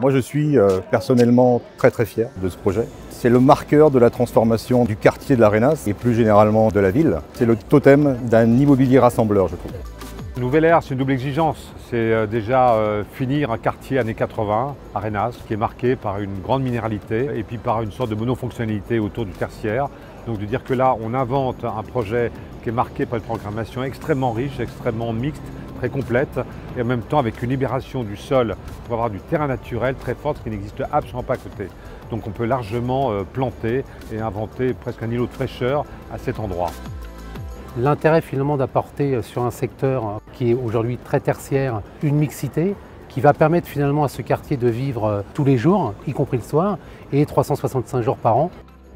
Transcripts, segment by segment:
Moi je suis personnellement très fier de ce projet. C'est le marqueur de la transformation du quartier de l'Arenas et plus généralement de la ville. C'est le totem d'un immobilier rassembleur, je trouve. Nouvelle ère, c'est une double exigence. C'est déjà finir un quartier années 80, Arenas, qui est marqué par une grande minéralité et puis par une sorte de monofonctionnalité autour du tertiaire. Donc de dire que là, on invente un projet qui est marqué par une programmation extrêmement riche, extrêmement mixte, très complète, et en même temps avec une libération du sol pour avoir du terrain naturel très fort, ce qui n'existe absolument pas à côté. Donc on peut largement planter et inventer presque un îlot de fraîcheur à cet endroit. L'intérêt finalement d'apporter sur un secteur qui est aujourd'hui très tertiaire une mixité qui va permettre finalement à ce quartier de vivre tous les jours, y compris le soir, et 365 jours par an.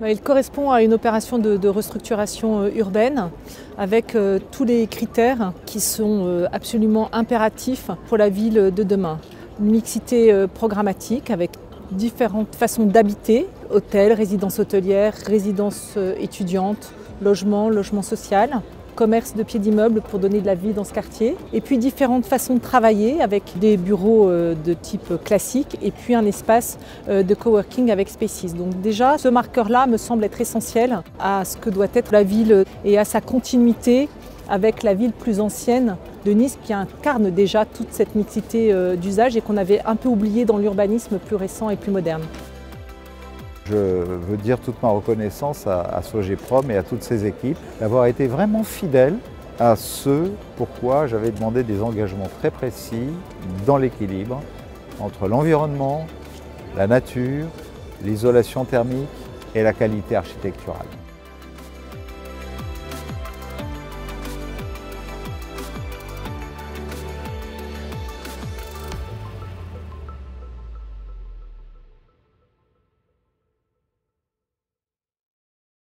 Il correspond à une opération de restructuration urbaine avec tous les critères qui sont absolument impératifs pour la ville de demain. Une mixité programmatique avec différentes façons d'habiter, hôtels, résidences hôtelières, résidences étudiantes, logement social, commerce de pieds d'immeubles pour donner de la vie dans ce quartier. Et puis différentes façons de travailler avec des bureaux de type classique et puis un espace de coworking avec Spaces. Donc déjà, ce marqueur-là me semble être essentiel à ce que doit être la ville et à sa continuité avec la ville plus ancienne de Nice qui incarne déjà toute cette mixité d'usage et qu'on avait un peu oublié dans l'urbanisme plus récent et plus moderne. Je veux dire toute ma reconnaissance à Sogeprom et à toutes ses équipes d'avoir été vraiment fidèles à ce pourquoi j'avais demandé des engagements très précis dans l'équilibre entre l'environnement, la nature, l'isolation thermique et la qualité architecturale.